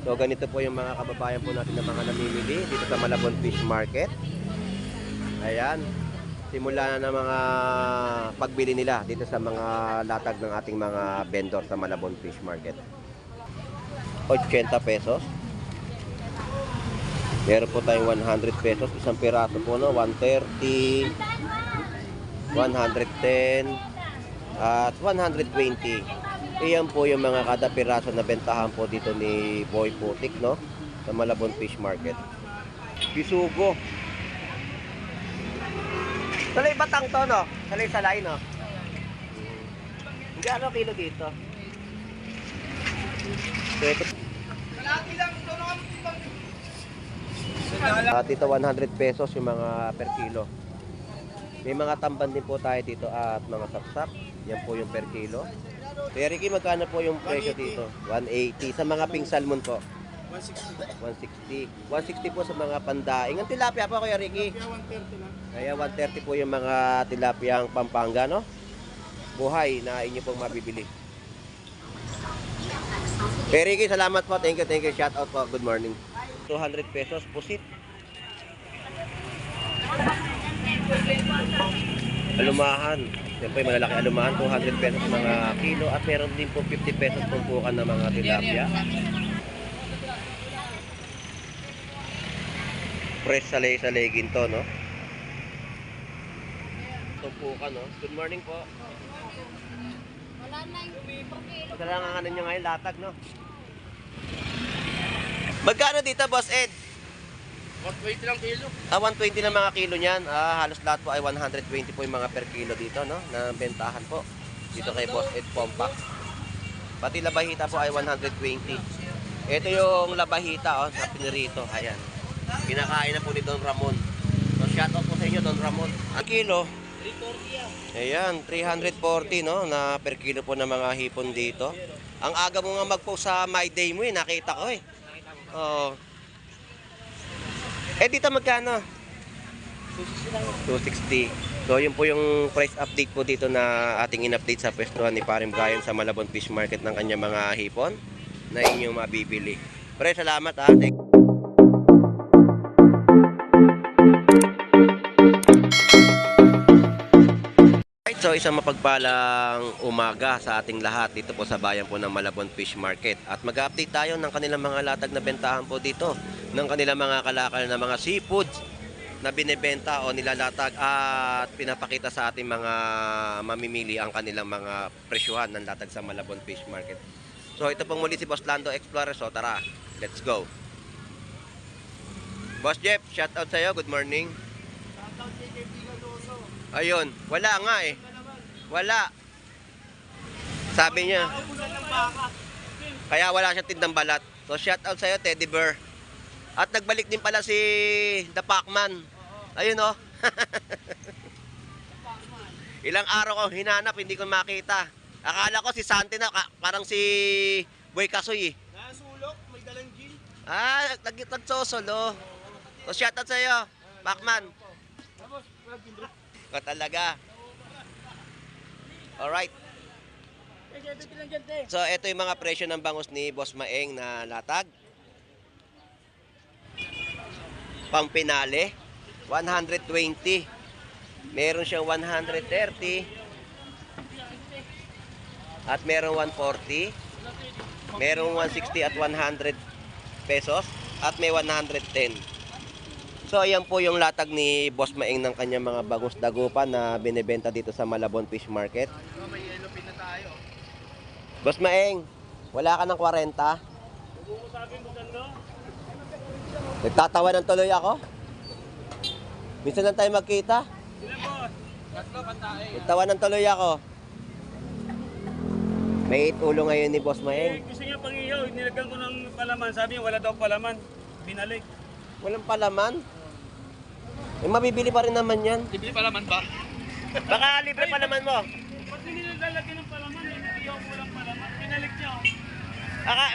So ganito po yung mga kababayan po natin na mga namimili dito sa Malabon Fish Market. Ayan. Simula na ng mga pagbili nila dito sa mga latag ng ating mga vendor sa Malabon Fish Market. 80 pesos. Meron po tayong 100 pesos. Isang piraso po, no? 130, 110, at 120. Iyan po yung mga kada piraso na bentahan po dito ni Boy Putik, no? Sa Malabon Fish Market. Bisugo. Salay batang to, no? Salay, no? Hindi ano kilo dito? Dito 100 pesos yung mga per kilo. May mga tamban din po tayo dito at mga sapsap. Yan po yung per kilo. Kaya Ricky, magkano po yung presyo dito? 180. Sa mga pink salmon po? 160. 160 po sa mga pandaing. Ang tilapia po, Kuya Ricky? Kaya 130 po yung mga tilapia ang Pampanga, no? Buhay na inyo pong mabibili. Kaya Ricky, salamat po. Thank you. Shout out po. Good morning. 200 pesos pusit. Alumahan. Siyempre malalaki alumahan. 200 pesos mga kilo. At meron din po 50 pesos tumpukan ng mga tilapia. Fresh salay ginto, no? Tumpukan, no? Good morning po. Wala na yung per kilo. Kailangan nyo ngayon latag, no? Magkano dito, Boss Ed? 120 lang kilo. 120 lang mga kilo niyan. Halos lahat po ay 120 po yung mga per kilo dito, no? Na bentahan po. Dito kay Boss Ed Pompak. Pati labahita po ay 120. Ito yung labahita, oh, sa pinirito. Ayan. Kinakain na po ni Don Ramon. So, shout out po sa inyo, Don Ramon. Ang kilo? 340 yan. Ayan, 340, no? Na per kilo po ng mga hipon dito. Ang aga mo nga mag-post sa My Day mo, eh. Nakita ko, eh. Oo. Dito magkano? 260. So, yun po yung price update po dito na ating in-update sa pwestuhan ni Paring Brian sa Malabon Fish Market ng kanyang mga hipon na inyong mabibili. Pre, salamat, ha. So isang mapagpalang umaga sa ating lahat dito po sa bayan po ng Malabon Fish Market. At mag-update tayo ng kanilang mga latag na bentahan po dito. Ng kanilang mga kalakal na mga seafoods na binebenta o nilalatag at pinapakita sa ating mga mamimili ang kanilang mga presyuhan ng latag sa Malabon Fish Market. So ito pong muli si Boss Lando Explorer. So tara, let's go. Boss Jeff, shout out sa'yo. Good morning. Ayun, wala nga eh. Wala. Sabi niya. Kaya wala siyang tindang balat. So shout out sa'yo, Teddy Bear. At nagbalik din pala si The Pacman. Ayun oh. Ilang araw ko hinanap, hindi ko makita. Akala ko si Santi na, parang si Boy Kasoy eh. Nasulok, may dalang gin. Nagsosolo. So shout out sa'yo, Pacman. Ka talaga. Alright. So, ito yung mga presyo ng bangus ni Boss Maeng na latag. Pang pinale, 120. Meron siyang 130. At meron 140. Meron 160 at 100 pesos. At may 110. So ayan po yung latag ni Boss Maeng ng kanyang mga bangus dagupan na binebenta dito sa Malabon Fish Market. May yellow pin na tayo. Boss Maeng, wala ka ng 40? Nagtatawa ng tuloy ako. Minsan lang tayo magkita. Sila boss, tatlo pantae. Nagtawa ng tuloy ako. May ulo ngayon ni Boss Maeng. Gusto niya pang-ihaw, nilagyan ko ng palaman. Sabi niya wala daw palaman. Binalik. Walang palaman? Mabibili pa rin naman yan. Libre palaman ba? Baka libre pa naman mo. Ba't hindi nilalagyan ng palaman? Nilihaw ko lang palaman. Binalik niya oh.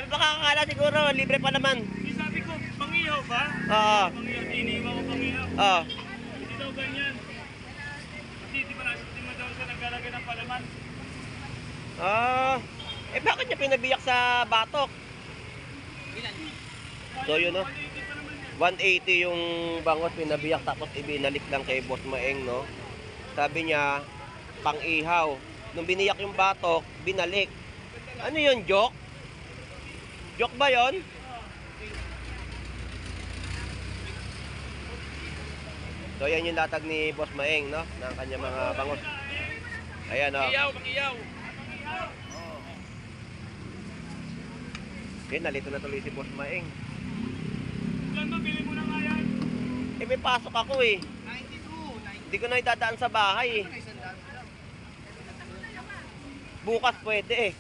Baka akala siguro libre pa naman. Sabi ko, pang-ihaw ba? Oo. Pang-ihaw, iniiwan ko pang-ihaw. Oo. Hindi daw ganyan. Kasi di ba daw siya naglalagay ng palaman? Bakit niya pinabiyak sa batok? Ilan? So yun, no? 180 yung bangos pinabiyak tapos ibinalik lang kay Boss Maeng, no? Sabi niya, pang-ihaw. Nung biniyak yung batok, binalik. Ano yun, joke? Joke ba yun? So yan yung latag ni Boss Maeng, no? Ng kanyang mga bangos. Ayan, no? Pang-iyaw. Okay, nalito na tuloy si Boss Maeng. Ilan ba, bili mo na nga yan? Eh, may pasok ako eh. 92. Hindi ko na idadaan sa bahay eh. Bukas pwede eh.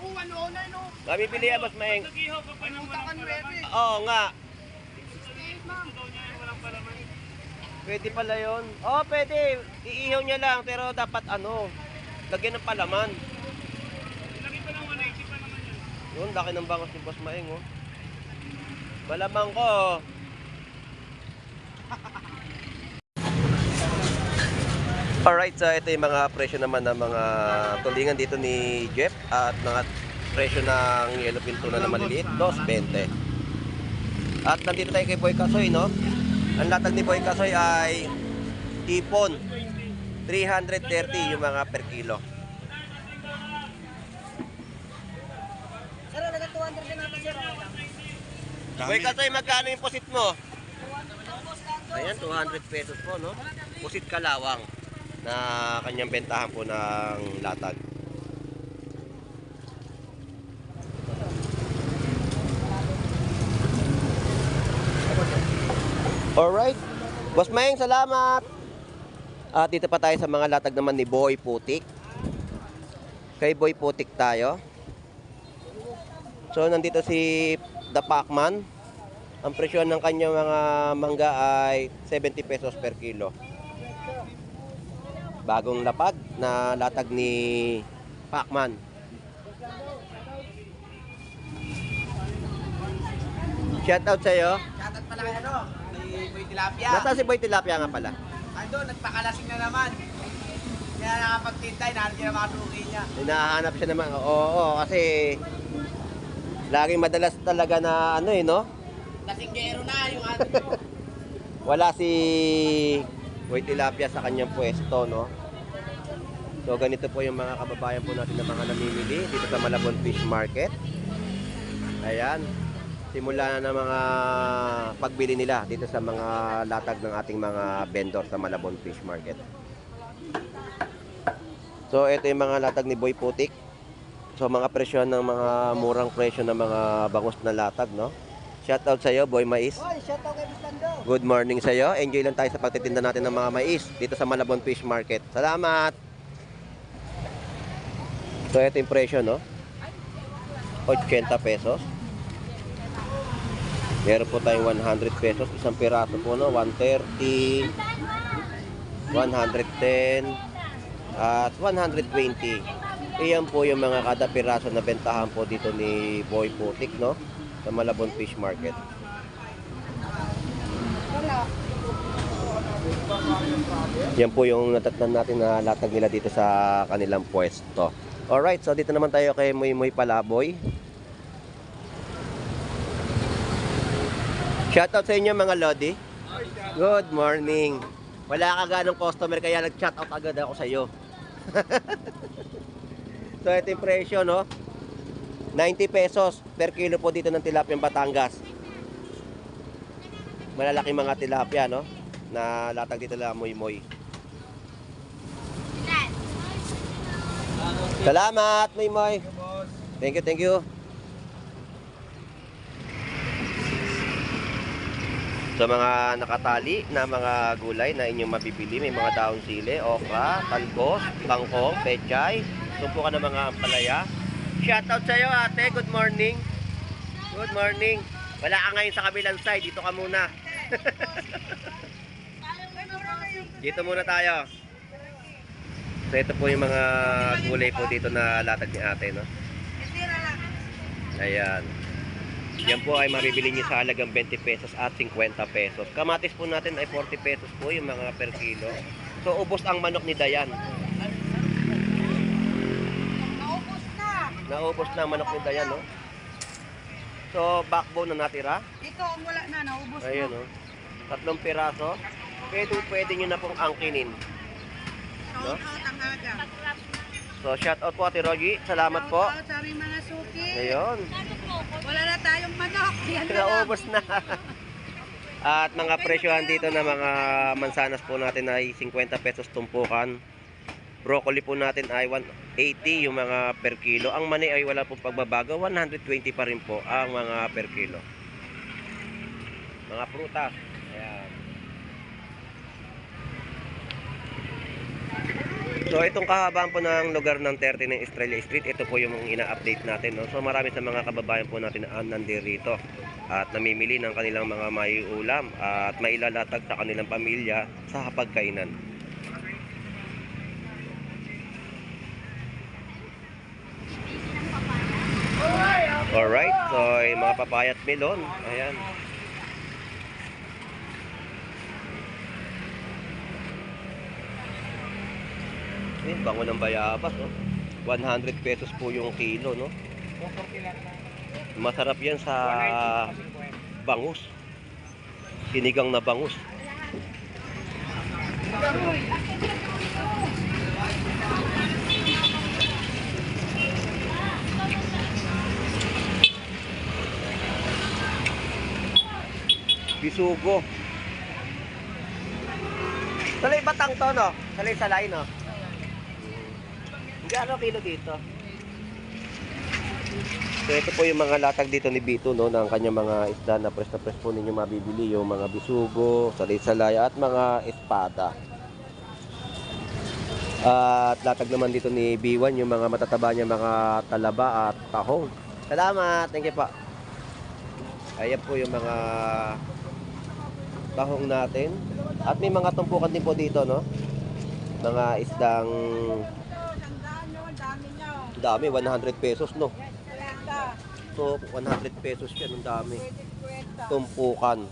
Oh, 109 oh. Kami pili yan, Boss Maeng. Nag-ihaw ka pa ng walang palaman. Oo nga. Ito niya yung walang palaman. Pwede pala yun. Oo, pwede. Iihaw niya lang, pero dapat ano, lagyan ng palaman. Lagi pa ng 180 pa naman yan. Yun, laki ng bangos ni Boss Maeng, oh. Malamang ko, oh. Alright, so ito yung mga presyo naman ng mga tulingan dito ni Jeff at mga presyo ng yellowfin tuna na maliliit, 2.20. At nandito tayo kay Boy Kasoy, no? Ang latag ni Boy Kasoy ay tipon, 330 yung mga per kilo. Sir, naga 200 din natin, sir. Boy Kasoy, magkano yung pusit mo? Ayan, 200 pesos po, no? Pusit kalawang na kanyang bentahan po ng latag. Alright. Boss Maeng, salamat. At dito pa tayo sa mga latag naman ni Boy Putik. Kay Boy Putik tayo. So, nandito si The Pacman. Ang presyo ng kanyang mga mangga ay 70 pesos per kilo. Bagong lapag na latag ni Pacman. Shoutout sa'yo. Shoutout pala kay ano, ni Boy Tilapia. Nasaan si Boy Tilapia nga pala? Ando, nagpakalasing na naman. Kaya nakapagtintay, nahanap niya na mga suki niya. Hinahanap siya naman. Oo, kasi laging madalas talaga na ano eh, no? Lasinggero na yung ating mo. Wala si Boy Tilapia sa kanyang pwesto, no? So ganito po yung mga kababayan po natin na mga namimili dito sa Malabon Fish Market. Ayan. Simula na ng mga pagbili nila dito sa mga latag ng ating mga vendor sa Malabon Fish Market. So ito yung mga latag ni Boy Putik. So mga presyo ng mga murang presyo ng mga bangus na latag, no? Shoutout sa iyo, Boy Mais. Hoy, shoutout kay Bistando. Good morning sa iyo. Enjoy lang tayo sa pagtitinda natin ng mga mais dito sa Malabon Fish Market. Salamat. So ito yung presyo, no? 80 pesos. Meron po tayong 100 pesos. Isang piraso po, no? 130, 110, at 120. Iyan po yung mga kada piraso na bentahan po dito ni Boy Putik, no? Sa Malabon Fish Market. Yan po yung natatnan natin na latag nila dito sa kanilang pwesto. Alright, so dito naman tayo kay Muy Muy Palaboy. Shoutout sa inyo mga Lodi. Good morning. Wala ka ganong customer kaya nag-shoutout agad ako sa iyo. So ito yung presyo, no? 90 pesos per kilo po dito ng tilapia Batangas. Malalaki mga tilapia, no? Na latag dito lang Muy Muy. Salamat, Muy Muy. Thank you, thank you. Sa mga nakatali na mga gulay na inyong mabibili, may mga daong sili, okra, talbos, kangkong, pechay, tumpukan ng mga ampalaya. Shoutout sa iyo, ate. Good morning. Good morning. Wala ka ngayon sa kabilang side. Dito ka muna. Dito muna tayo. So ito po yung mga gulay po dito na latag ni ate, no? Ayan. Yan po ay mabibili niyo sa halagang 20 pesos at 50 pesos. Kamatis po natin ay 40 pesos po yung mga per kilo. So ubos ang manok ni Dayan. Naubos na. Naubos na ang manok ni Dayan, no? So, backbone na natira. Ito, ang wala na, naubos Ayun, na. oh. 3 piraso. Pwede nyo na pong angkinin. No? Shout out ang aga. So, shout out po Ate Rogie. Salamat po. Shout out sa aming mga suki. Ayun. Wala na tayong manok. Yan na lang. Naubos na. At mga presyohan dito na mga mansanas po natin ay 50 pesos tumpukan. Broccoli po natin ay 180 yung mga per kilo. Ang mani ay wala pong pagbabago. 120 pa rin po ang mga per kilo. Mga prutas. Ayan. So itong kahabaan po ng lugar ng 30 ng Estrella Street, ito po yung ina-update natin. No? So marami sa mga kababayan po natin na nandirito at namimili ng kanilang mga maiulam at mailalatag sa kanilang pamilya sa hapagkainan. Alright, so yung mga papaya at melon, ayan. Eh, bango ng bayabas, no? 100 pesos po yung kilo, no? Masarap yan sa bangus. Sinigang na bangus. Bisugo. Salay batang to, no? Salay, no? Gano kilo dito? So ito po yung mga latag dito ni Bito, no, ng kanyang mga isda na press po ninyo mabibili, yung mga bisugo, salay at mga espada. At latag naman dito ni B1 yung mga matataba niya mga talaba at tahong. Salamat, thank you pa. Ayan po yung mga tahong natin. At may mga tumpukan din po dito, no? Mga isdang dami, 100 pesos, no? So, 100 pesos yan, ang dami. Tumpukan.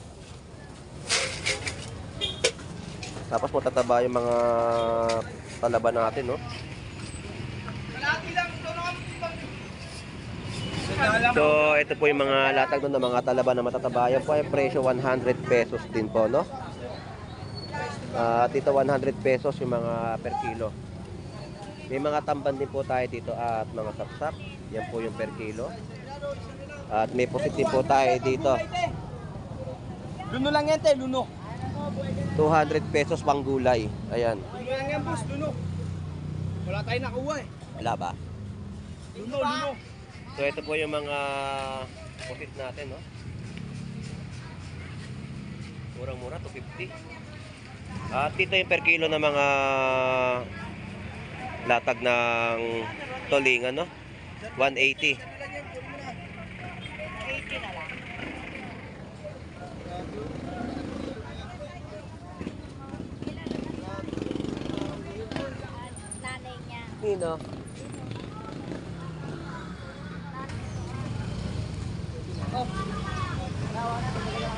Tapos matataba yung mga talaba natin, no? So, ito po yung mga latag doon ng mga talaba na matataba. Yan po ay presyo 100 pesos din po, no? At dito 100 pesos yung mga per kilo. May mga tamban din po tayo dito at mga sapsap. Yan po yung per kilo. At may pusit din po tayo dito. Luno lang yan, te, luno. 200 pesos pang gulay. Ayan. Luno lang yan, boss, luno. Wala tayo nakuha eh. Wala ba? Luno, luno. So ito po yung mga pusit natin, no? Murang-mura, 250. At dito yung per kilo ng mga latag ng tulingan, no? 180. 80 na lang. Nanay niya. Nino?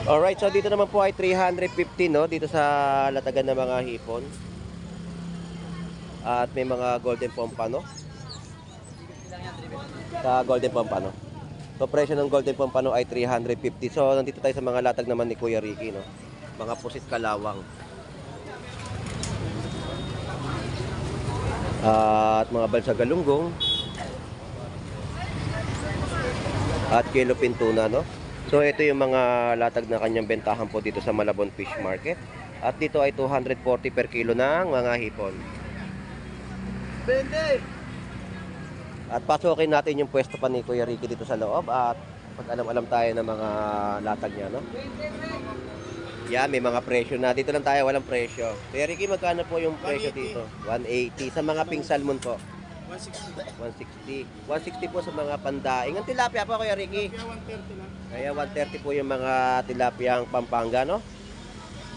Alright, so dito naman po ay 350, no? Dito sa latagan ng mga hipon. At may mga golden pompano. Sa golden pompano. So presyo ng golden pompano ay 350. So nandito tayo sa mga latag naman ni Kuya Ricky, no? Mga pusit kalawang. At mga balsa galunggong. At kilo pintuna, no? So ito yung mga latag na kanyang bentahan po dito sa Malabon Fish Market. At dito ay 240 per kilo ng mga hipon. 20! At pasukin natin yung pwesto pa ni Kuya Ricky dito sa loob. At pag alam tayo ng mga latag niya, no? Yan, may mga presyo na. Dito lang tayo, walang presyo. Kuya Ricky, magkano po yung presyo dito? 180. Sa mga pink salmon po? 160. 160 po sa mga pandaing. Ang tilapia po, Kuya Ricky? Kaya 130 po yung mga tilapiyang Pampanga, no?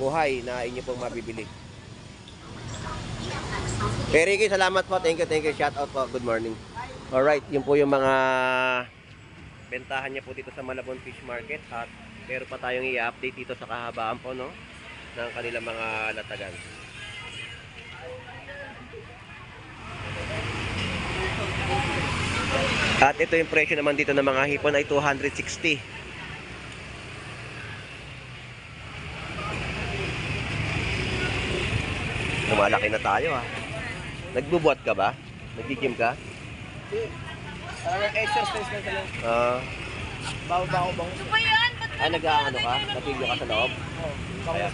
Buhay na inyo pong mabibili. Kuya Ricky, salamat po. Thank you. Shout out po. Good morning. Alright, yun po yung mga bentahan niya po dito sa Malabon Fish Market. At meron pa tayong i-update dito sa kahabaan po, no? Ng kanilang mga latagan. At ito yung presyo naman dito ng mga hipon ay 260. Lumalaki na tayo ha. Nagbubuhat ka ba? Nag-gym ka? Exercise na talaga. Ah, Bago-bago bang. Ano ba yan? Ba't nag-aano ka? Napigyo ka sa loob? Kaya.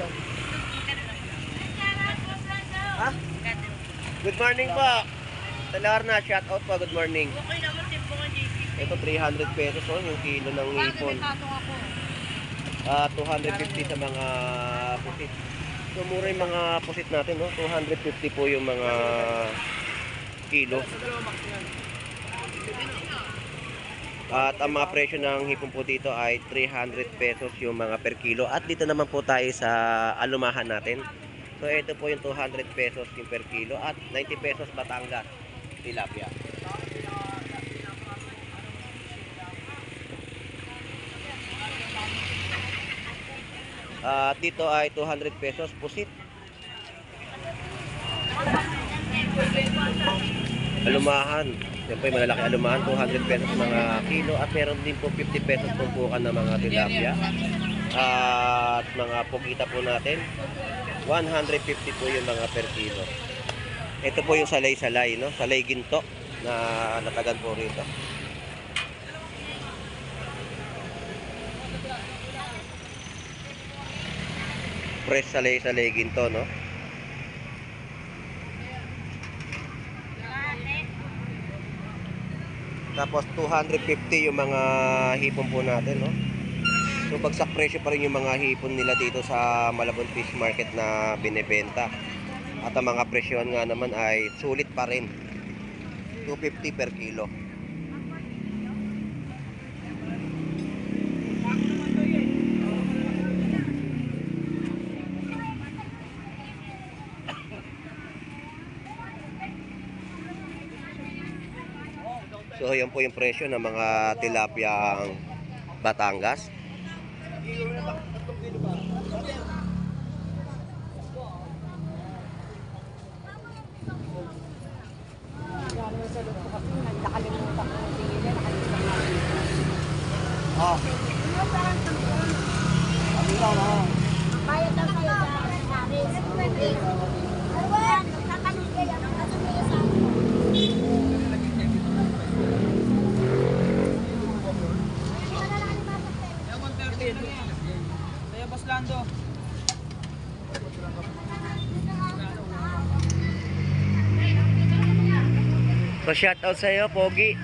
Ha? Good morning po. Talarna, shout out po. Good morning. Okay naman, simpo nga, JP. Ito 300 pesos oh, yung kilo ng hipon. Tatong ako. 250 sa mga pusit. So mura yung mga pusit natin, no? 250 po yung mga kilo. At ang mga presyo ng hipon po dito ay 300 pesos yung mga per kilo. At dito naman po tayo sa alumahan natin. So ito po yung 200 pesos yung per kilo at 90 pesos Batangas tilapia. At dito ay 200 pesos pusit. Alumahan. Yan po yung malalaki alumahan. 200 pesos mga kilo. At meron din po 50 pesos tumpukan ng mga tilapia. At mga pugita po natin. 150 po yung mga per kilo. Ito po yung salay-salay, no? Salay ginto na natagan po rito. Fresh salay-salay ginto, no? Tapos 250 yung mga hipon po natin, no? So bagsak presyo pa rin yung mga hipon nila dito sa Malabon Fish Market na binebenta. At ang mga presyon nga naman ay sulit pa rin. 250 per kilo. So yan po yung presyo ng mga tilapia Batangas. Oh. Bayad lang kayo sa Paris. Arwan, nagtatanong kayo. Nagtatanong kayo sa Kaya Boss Lando. So shout out sa iyo, Pogi.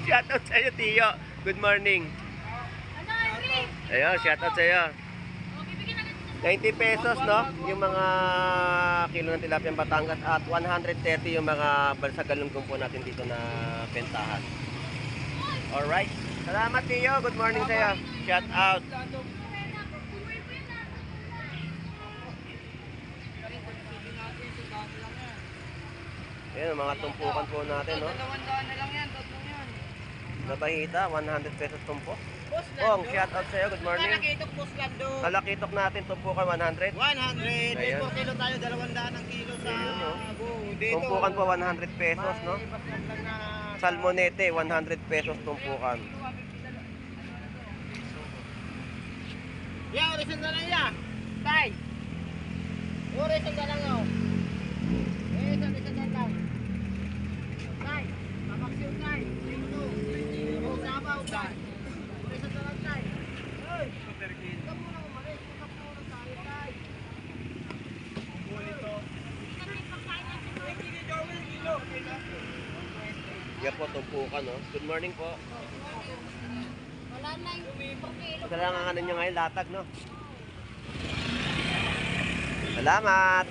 Shout out sa iyo, Tiyo. Good morning. Ano, Henry? Ayun, shout out sa iyo. Okay, bigyan na kita. 90 pesos, no? Yung mga kilo ng tilapia Batangas at 130 yung mga balsagalunggong po natin dito na bentahan. Alright. Salamat, Tiyo. Good morning sa iyo. Shout out. Ayan, mga tumpukan po natin, no? 200 na lang yan, tatlong yan. Nabahita, 100 pesos tumpo. Boss Ong, shout out sa iyo. Good morning. Kalakitok Boss Lando. Kalakitok natin tumpukan 100. 100. May Ayan. po kilo tayo, 200 ang kilo sa Ayun, no? Dito. Tumpukan po 100 pesos, no? May baslan lang na Salmonete, 100 pesos tumpukan. Ya, orisan na lang ya. Tay. Orisan na lang oh. Orisan na lang. Tay, mamaksiw tay. Dito. O sabaw tay. Orisan na lang tay. Hoy. Kamu na umalis. Kamu na tayo tay. Yan po tumpukan, no? Good morning po. Wala na yung per kilo. Kailangan nyo ngayon latag, no? Salamat!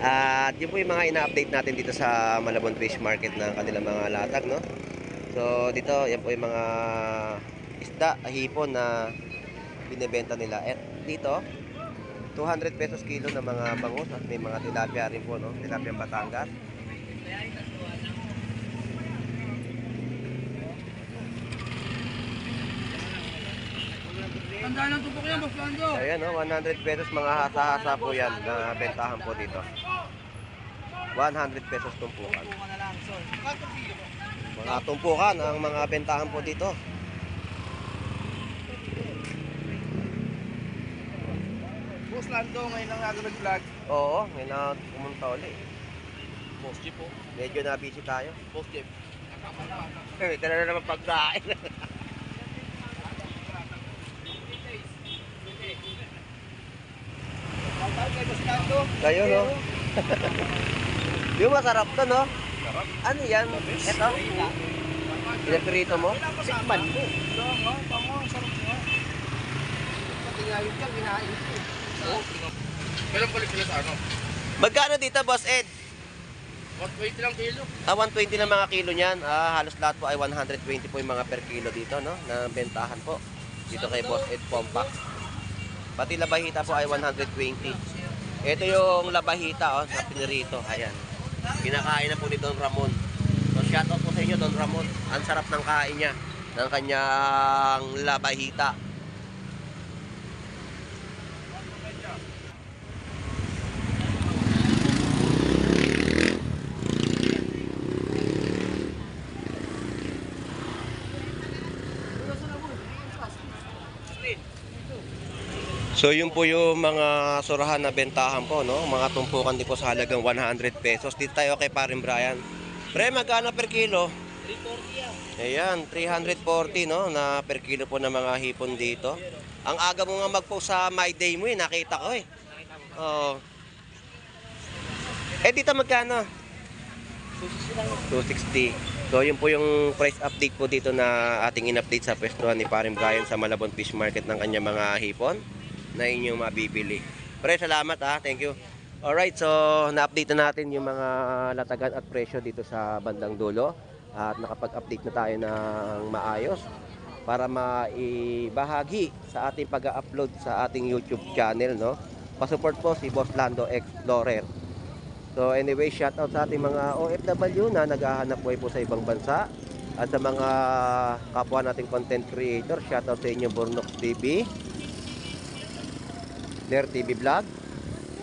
At yun po yung mga ina-update natin dito sa Malabon Fish Market ng kanilang mga latag, no? So dito, yan po yung mga isda, hipon na binebenta nila. At dito, 200 pesos kilo ng mga bangus at may mga tilapia rin po, no? Tilapia Batangas. Tandaan ng tupok yan, Boss Lando. Ayan, no? 100 pesos mga hasa-hasa po yan na bentahan po dito. 100 pesos tumpukan. Tupok na lang. So, Mga tumpukan ang mga bentahan po dito. Boss Lando, ngayon lang ako nag-vlog. Oo, ngayon na pumunta ulit. Boss Jeep po. Medyo na-busy tayo. Boss Jeep. Ito na naman pagkain. Shoutout kay Boss Lando. Kayo, no? Yung masarap to, no? Ano yan? Ito? Pinaprito mo? Tikman mo. Ito nga, tama, sarap nga. Pati nga yun dyan, kinain ko. Kailan balik sila sa ano? Magkano dito, Boss Ed? 120 lang kilo. 120 na mga kilo niyan. Halos lahat po ay 120 po yung mga per kilo dito, no? Na bentahan po. Dito kay Boss Ed Compact. Pati labahita po ay 120. Ito yung labahita, oh, sa pinirito. Ayan. Kinakain na po ni Don Ramon. So, shoutout po sa inyo, Don Ramon. Ang sarap ng kain niya. Ng kanyang labahita. So yun po yung mga surahan na bentahan po, no? Mga tumpukan din po sa halagang 100 pesos. Dito tayo kay Paring Brian. Pre, magkano per kilo? 340 yan. Ayan, 340, no? Na per kilo po ng mga hipon dito. Ang aga mo nga mag-post sa My Day mo, nakita ko eh. Oo. Eh, dito magkano? 260. So yun po yung price update po dito na ating in-update sa pwestuhan ni Paring Brian sa Malabon Fish Market ng kanyang mga hipon na inyong mabibili. Pre, salamat thank you. Alright, so na-update na natin yung mga latagan at presyo dito sa bandang dulo at nakapag-update na tayo ng maayos para maibahagi sa ating pag-upload sa ating YouTube channel, no? Pa-support po si Boss Lando Explorer. So anyway, shout out sa ating mga OFW na naghahanap buhay po sa ibang bansa at sa mga kapwa nating content creator. Shout out sa inyo, Bornox TV, Nair TV Vlog,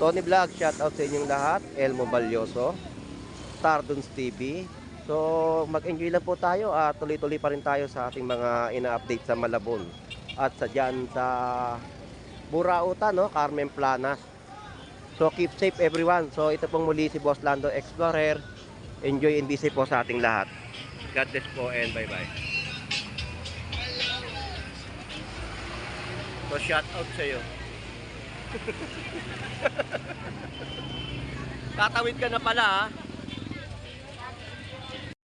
Tony Vlog, shout out sa inyong lahat, Elmo Balyoso, Starduns TV. So mag-enjoy lang po tayo at tuloy-tuloy pa rin tayo sa ating mga ina-update sa Malabon at sa dyan sa Burautan, no? Carmen Planas. So keep safe everyone. So ito pong muli si Boss Lando Explorer. Enjoy and be safe po sa ating lahat. God bless po and bye bye. So shout out sa iyo. Tatawid ka na pala, ha?